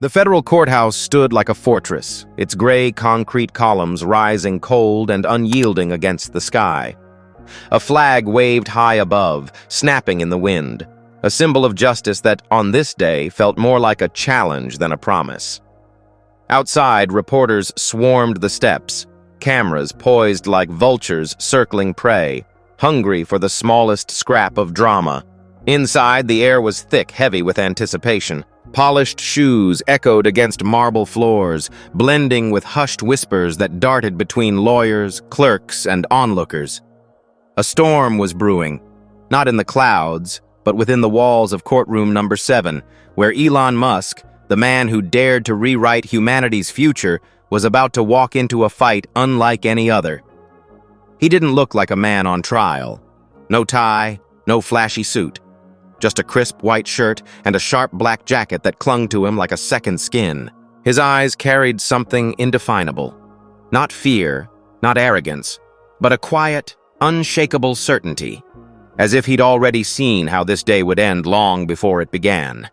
The federal courthouse stood like a fortress, its gray concrete columns rising cold and unyielding against the sky. A flag waved high above, snapping in the wind, a symbol of justice that, on this day, felt more like a challenge than a promise. Outside, reporters swarmed the steps, cameras poised like vultures circling prey, hungry for the smallest scrap of drama. Inside, the air was thick, heavy with anticipation. Polished shoes echoed against marble floors, blending with hushed whispers that darted between lawyers, clerks, and onlookers. A storm was brewing, not in the clouds, but within the walls of Courtroom number 7, where Elon Musk, the man who dared to rewrite humanity's future, was about to walk into a fight unlike any other. He didn't look like a man on trial. No tie, no flashy suit. Just a crisp white shirt and a sharp black jacket that clung to him like a second skin. His eyes carried something indefinable. Not fear, not arrogance, but a quiet, unshakable certainty, as if he'd already seen how this day would end long before it began.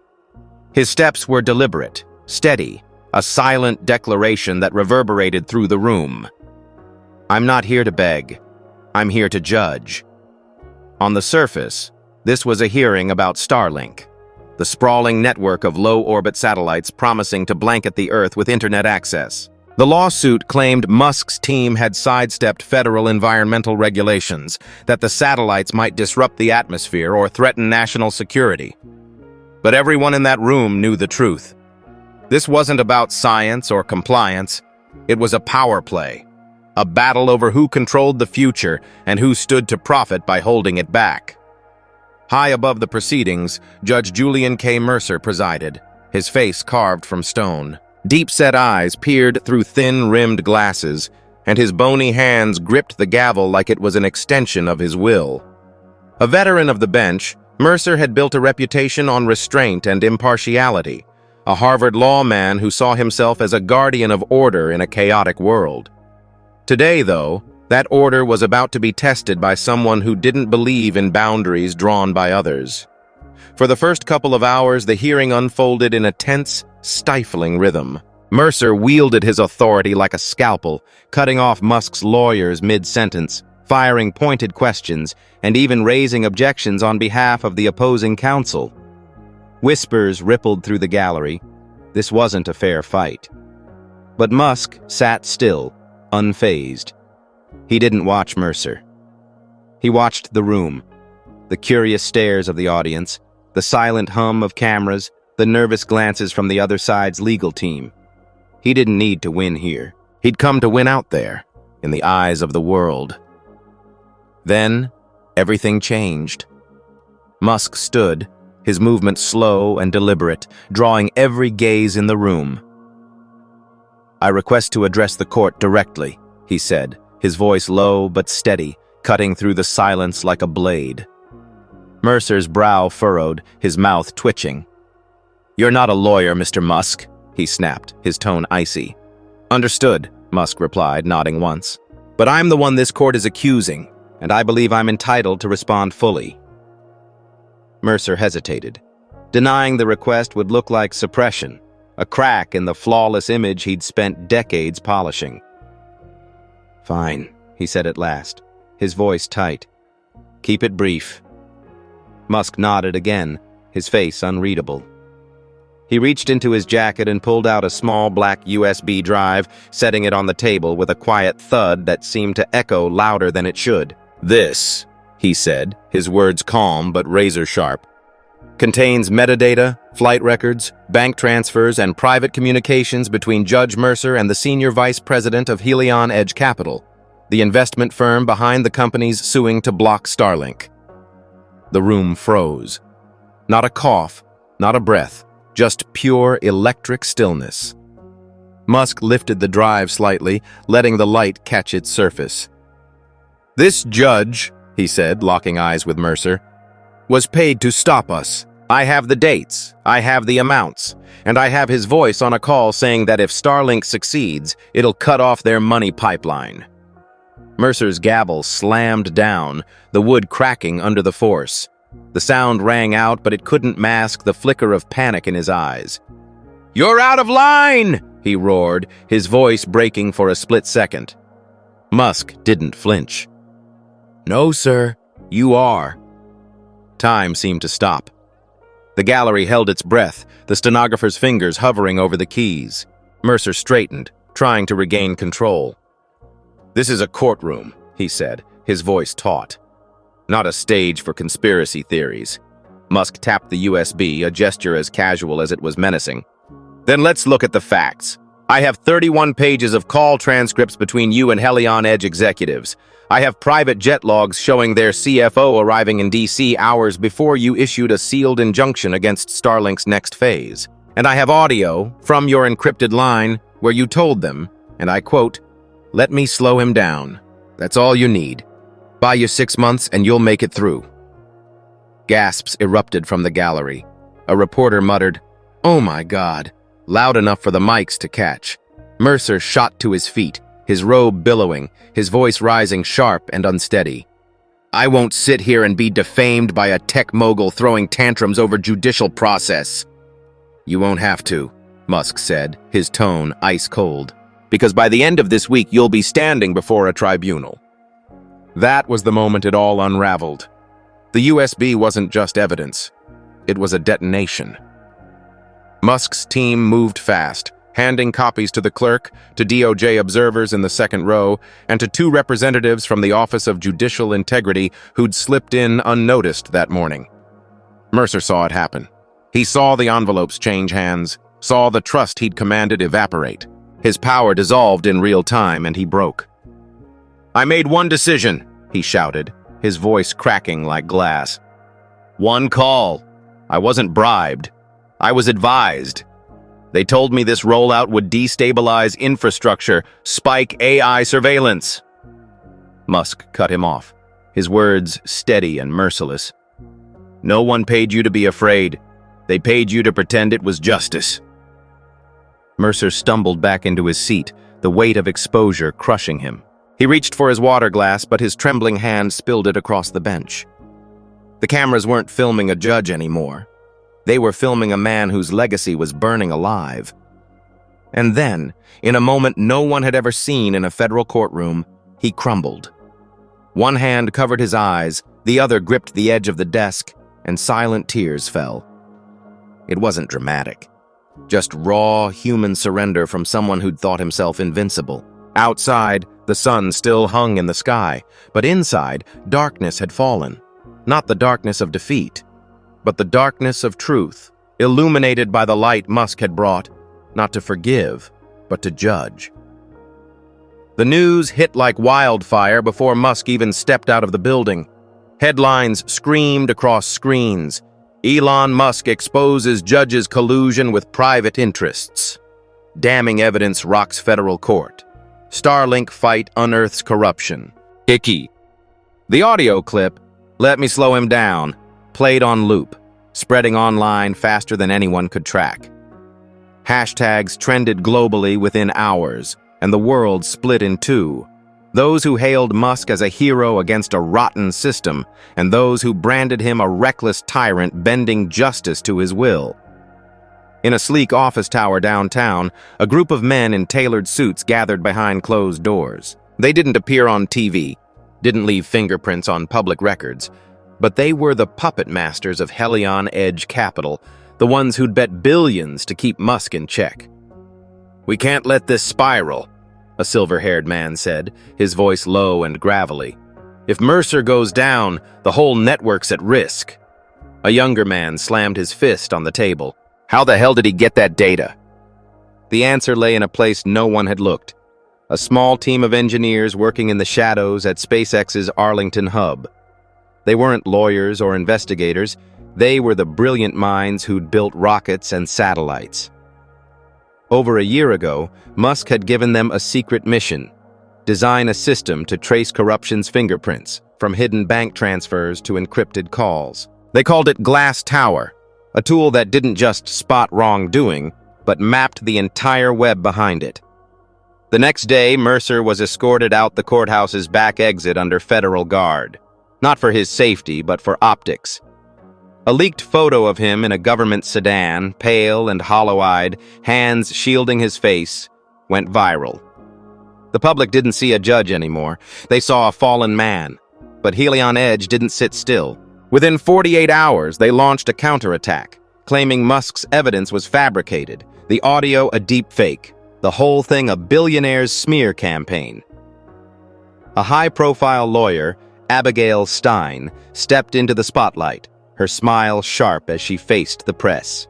His steps were deliberate, steady, a silent declaration that reverberated through the room. "I'm not here to beg. I'm here to judge." On the surface, this was a hearing about Starlink, the sprawling network of low-orbit satellites promising to blanket the Earth with internet access. The lawsuit claimed Musk's team had sidestepped federal environmental regulations, that the satellites might disrupt the atmosphere or threaten national security. But everyone in that room knew the truth. This wasn't about science or compliance. It was a power play, a battle over who controlled the future and who stood to profit by holding it back. High above the proceedings, Judge Julian K. Mercer presided, his face carved from stone. Deep-set eyes peered through thin-rimmed glasses, and his bony hands gripped the gavel like it was an extension of his will. A veteran of the bench, Mercer had built a reputation on restraint and impartiality, a Harvard lawman who saw himself as a guardian of order in a chaotic world. Today, though, that order was about to be tested by someone who didn't believe in boundaries drawn by others. For the first couple of hours, the hearing unfolded in a tense, stifling rhythm. Mercer wielded his authority like a scalpel, cutting off Musk's lawyers mid-sentence, firing pointed questions, and even raising objections on behalf of the opposing counsel. Whispers rippled through the gallery. This wasn't a fair fight. But Musk sat still, unfazed. He didn't watch Mercer. He watched the room, the curious stares of the audience, the silent hum of cameras, the nervous glances from the other side's legal team. He didn't need to win here. He'd come to win out there, in the eyes of the world. Then, everything changed. Musk stood, his movement slow and deliberate, drawing every gaze in the room. "I request to address the court directly," he said, his voice low but steady, cutting through the silence like a blade. Mercer's brow furrowed, his mouth twitching. "You're not a lawyer, Mr. Musk," he snapped, his tone icy. "Understood," Musk replied, nodding once. "But I'm the one this court is accusing, and I believe I'm entitled to respond fully." Mercer hesitated. Denying the request would look like suppression, a crack in the flawless image he'd spent decades polishing. "Fine," he said at last, his voice tight. "Keep it brief." Musk nodded again, his face unreadable. He reached into his jacket and pulled out a small black USB drive, setting it on the table with a quiet thud that seemed to echo louder than it should. "This," he said, his words calm but razor-sharp, "contains metadata, flight records, bank transfers, and private communications between Judge Mercer and the senior vice president of Elon Edge Capital, the investment firm behind the companies suing to block Starlink." The room froze. Not a cough, not a breath, just pure electric stillness. Musk lifted the drive slightly, letting the light catch its surface. "This judge," he said, locking eyes with Mercer, "was paid to stop us. I have the dates, I have the amounts, and I have his voice on a call saying that if Starlink succeeds, it'll cut off their money pipeline." Mercer's gavel slammed down, the wood cracking under the force. The sound rang out, but it couldn't mask the flicker of panic in his eyes. "You're out of line!" he roared, his voice breaking for a split second. Musk didn't flinch. "No, sir, you are." Time seemed to stop. The gallery held its breath, the stenographer's fingers hovering over the keys. Mercer straightened, trying to regain control. "This is a courtroom," he said, his voice taut. "Not a stage for conspiracy theories." Musk tapped the USB, a gesture as casual as it was menacing. "Then let's look at the facts. I have 31 pages of call transcripts between you and Helion Edge executives. I have private jet logs showing their CFO arriving in DC hours before you issued a sealed injunction against Starlink's next phase. And I have audio from your encrypted line where you told them, and I quote, 'Let me slow him down. That's all you need. Buy you 6 months and you'll make it through.'" Gasps erupted from the gallery. A reporter muttered, "Oh my God," loud enough for the mics to catch. Mercer shot to his feet, his robe billowing, his voice rising sharp and unsteady. "I won't sit here and be defamed by a tech mogul throwing tantrums over judicial process." "You won't have to," Musk said, his tone ice cold, "because by the end of this week you'll be standing before a tribunal." That was the moment it all unraveled. The USB wasn't just evidence. It was a detonation. Musk's team moved fast, handing copies to the clerk, to DOJ observers in the second row, and to 2 representatives from the Office of Judicial Integrity who'd slipped in unnoticed that morning. Mercer saw it happen. He saw the envelopes change hands, saw the trust he'd commanded evaporate. His power dissolved in real time, and he broke. "I made one decision," he shouted, his voice cracking like glass. "One call. I wasn't bribed. I was advised. They told me this rollout would destabilize infrastructure, spike AI surveillance." Musk cut him off, his words steady and merciless. "No one paid you to be afraid. They paid you to pretend it was justice." Mercer stumbled back into his seat, the weight of exposure crushing him. He reached for his water glass, but his trembling hand spilled it across the bench. The cameras weren't filming a judge anymore. They were filming a man whose legacy was burning alive. And then, in a moment no one had ever seen in a federal courtroom, he crumbled. One hand covered his eyes, the other gripped the edge of the desk, and silent tears fell. It wasn't dramatic. Just raw, human surrender from someone who'd thought himself invincible. Outside, the sun still hung in the sky, but inside, darkness had fallen. Not the darkness of defeat, but the darkness of truth, illuminated by the light Musk had brought, not to forgive, but to judge. The news hit like wildfire before Musk even stepped out of the building. Headlines screamed across screens. Elon Musk exposes judge's collusion with private interests. Damning evidence rocks federal court. Starlink fight unearths corruption. Icky. The audio clip, "Let me slow him down," played on loop, spreading online faster than anyone could track. Hashtags trended globally within hours, and the world split in two. Those who hailed Musk as a hero against a rotten system, and those who branded him a reckless tyrant bending justice to his will. In a sleek office tower downtown, a group of men in tailored suits gathered behind closed doors. They didn't appear on TV, didn't leave fingerprints on public records, but they were the puppet masters of Helion Edge Capital, the ones who'd bet billions to keep Musk in check. "We can't let this spiral," a silver-haired man said, his voice low and gravelly. "If Mercer goes down, the whole network's at risk." A younger man slammed his fist on the table. "How the hell did he get that data?" The answer lay in a place no one had looked. A small team of engineers working in the shadows at SpaceX's Arlington hub. They weren't lawyers or investigators. They were the brilliant minds who'd built rockets and satellites. Over a year ago, Musk had given them a secret mission: design a system to trace corruption's fingerprints, from hidden bank transfers to encrypted calls. They called it Glass Tower, a tool that didn't just spot wrongdoing, but mapped the entire web behind it. The next day, Mercer was escorted out the courthouse's back exit under federal guard. Not for his safety, but for optics. A leaked photo of him in a government sedan, pale and hollow-eyed, hands shielding his face, went viral. The public didn't see a judge anymore. They saw a fallen man. But Elon Edge didn't sit still. Within 48 hours, they launched a counterattack, claiming Musk's evidence was fabricated, the audio a deep fake, the whole thing a billionaire's smear campaign. A high-profile lawyer, Abigail Stein, stepped into the spotlight, her smile sharp as she faced the press.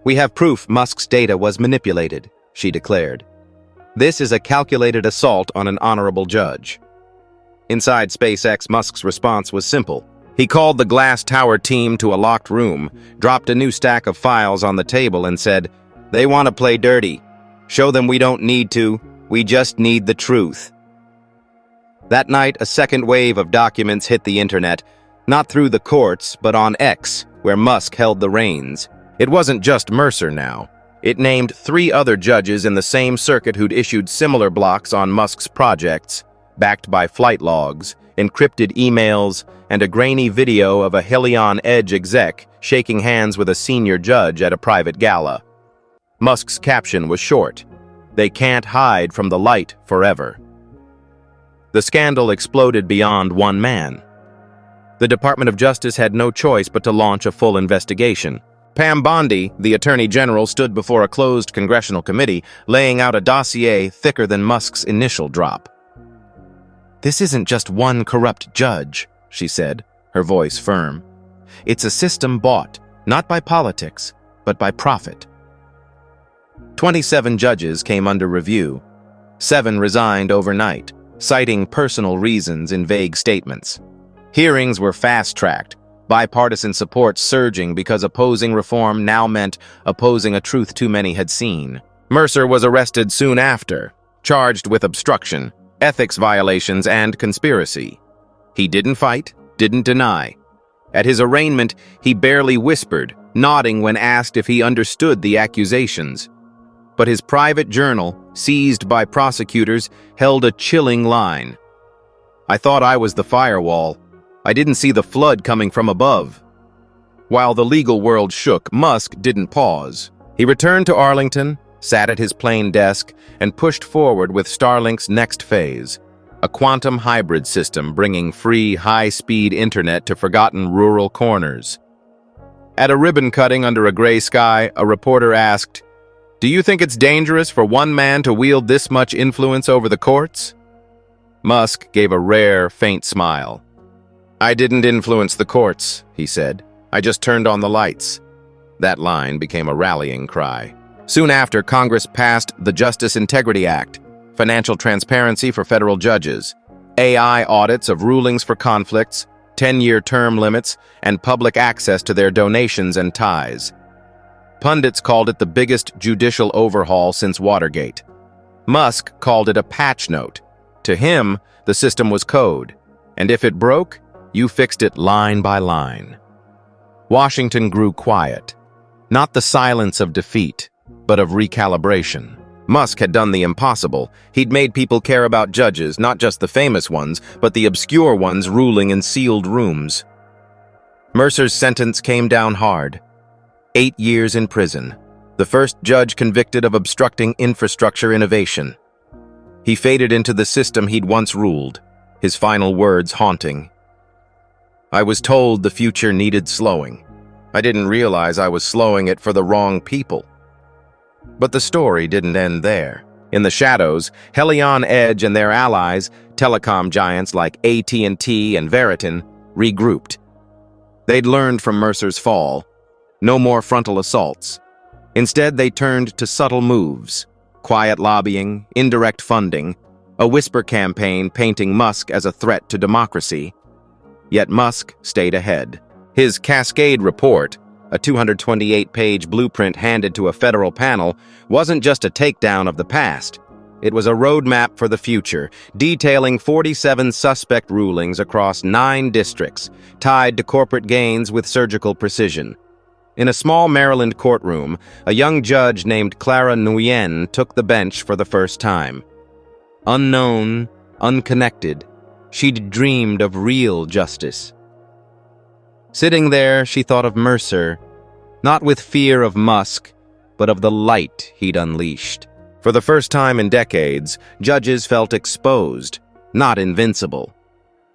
"We have proof Musk's data was manipulated," she declared. "This is a calculated assault on an honorable judge." Inside SpaceX, Musk's response was simple. He called the Glass Tower team to a locked room, dropped a new stack of files on the table, and said, "They want to play dirty. Show them we don't need to. We just need the truth." That night, a second wave of documents hit the internet, not through the courts, but on X, where Musk held the reins. It wasn't just Mercer now. It named 3 other judges in the same circuit who'd issued similar blocks on Musk's projects, backed by flight logs, encrypted emails, and a grainy video of a Elon Edge exec shaking hands with a senior judge at a private gala. Musk's caption was short: "They can't hide from the light forever." The scandal exploded beyond one man. The Department of Justice had no choice but to launch a full investigation. Pam Bondi, the Attorney General, stood before a closed congressional committee, laying out a dossier thicker than Musk's initial drop. "This isn't just one corrupt judge," she said, her voice firm. "It's a system bought, not by politics, but by profit." 27 judges came under review. 7 resigned overnight, citing personal reasons in vague statements. Hearings were fast-tracked, bipartisan support surging because opposing reform now meant opposing a truth too many had seen. Mercer was arrested soon after, charged with obstruction, ethics violations, and conspiracy. He didn't fight, didn't deny. At his arraignment, he barely whispered, nodding when asked if he understood the accusations. But his private journal, seized by prosecutors, held a chilling line. "I thought I was the firewall. I didn't see the flood coming from above." While the legal world shook, Musk didn't pause. He returned to Arlington, sat at his plane desk, and pushed forward with Starlink's next phase, a quantum hybrid system bringing free, high-speed internet to forgotten rural corners. At a ribbon cutting under a gray sky, a reporter asked, "Do you think it's dangerous for one man to wield this much influence over the courts?" Musk gave a rare, faint smile. "I didn't influence the courts," he said. "I just turned on the lights." That line became a rallying cry. Soon after, Congress passed the Justice Integrity Act, financial transparency for federal judges, AI audits of rulings for conflicts, 10-year term limits, and public access to their donations and ties. Pundits called it the biggest judicial overhaul since Watergate. Musk called it a patch note. To him, the system was code, and if it broke, you fixed it line by line. Washington grew quiet, not the silence of defeat, but of recalibration. Musk had done the impossible. He'd made people care about judges, not just the famous ones, but the obscure ones ruling in sealed rooms. Mercer's sentence came down hard. 8 years in prison, the first judge convicted of obstructing infrastructure innovation. He faded into the system he'd once ruled, his final words haunting. "I was told the future needed slowing. I didn't realize I was slowing it for the wrong people." But the story didn't end there. In the shadows, Elon Edge and their allies, telecom giants like AT&T and Verizon, regrouped. They'd learned from Mercer's fall. No more frontal assaults. Instead, they turned to subtle moves, quiet lobbying, indirect funding, a whisper campaign painting Musk as a threat to democracy. Yet Musk stayed ahead. His Cascade report, a 228-page blueprint handed to a federal panel, wasn't just a takedown of the past. It was a roadmap for the future, detailing 47 suspect rulings across 9 districts, tied to corporate gains with surgical precision. In a small Maryland courtroom, a young judge named Clara Nguyen took the bench for the first time. Unknown, unconnected, she'd dreamed of real justice. Sitting there, she thought of Mercer, not with fear of Musk, but of the light he'd unleashed. For the first time in decades, judges felt exposed, not invincible.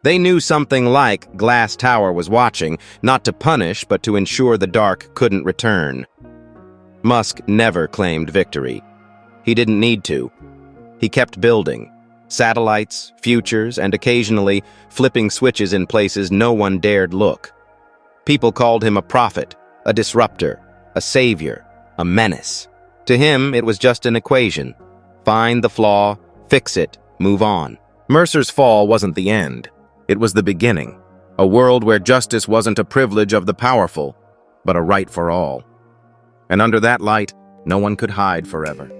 They knew something like Glass Tower was watching, not to punish, but to ensure the dark couldn't return. Musk never claimed victory. He didn't need to. He kept building. Satellites, futures, and occasionally flipping switches in places no one dared look. People called him a prophet, a disruptor, a savior, a menace. To him, it was just an equation. Find the flaw, fix it, move on. Mercer's fall wasn't the end. It was the beginning. A world where justice wasn't a privilege of the powerful, but a right for all. And under that light, no one could hide forever.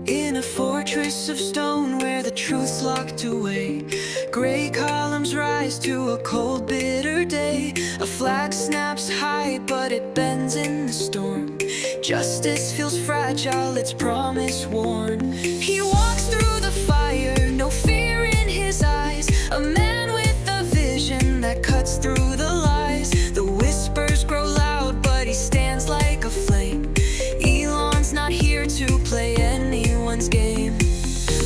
In a fortress of stone where the truth's locked away, gray columns rise to a cold, bitter day. A flag snaps high, but it bends in the storm. Justice feels fragile, its promise worn. He walks through the fire, no fear in his eyes. A man with a vision that cuts through the lies. The whispers grow loud, but he stands like a flame. Elon's not here to play anyone's game.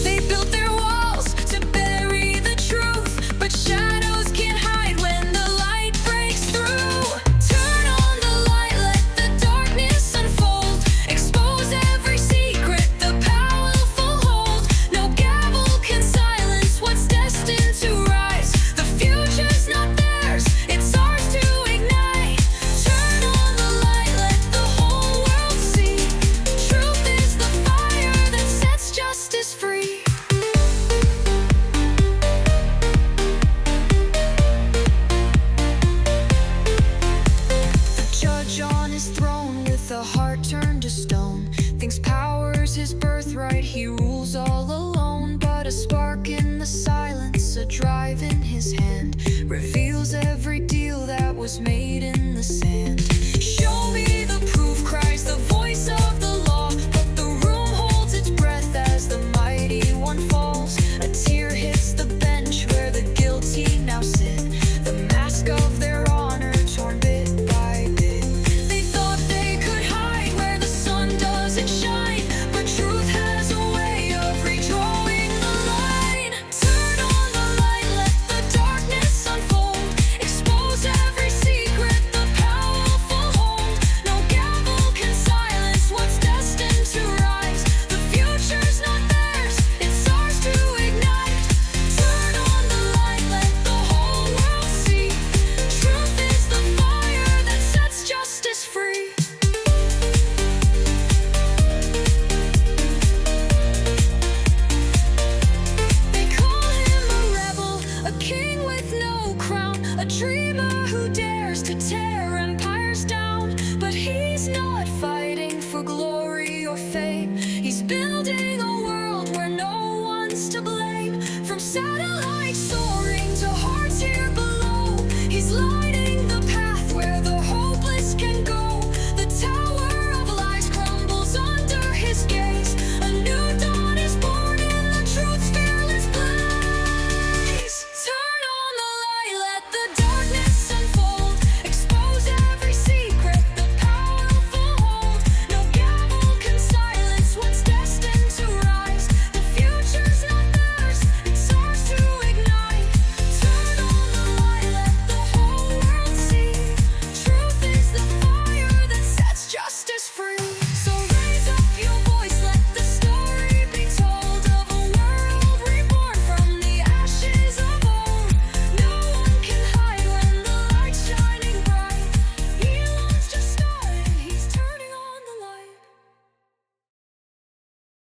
They built their walls to bury the truth, but shadows can't hide when the light breaks through. Turn on the light, let the darkness unfold. Expose every secret the powerful hold. No gavel can silence what's destined to rise. The future's not theirs, it's ours to ignite. Turn on the light, let the whole world see. Truth is the fire that sets justice free. The judge on his throne with a heart turned to stone thinks power's his birthright, he rules all alone. But a spark in the silence, a drive in his hand, reveals every deal that was made in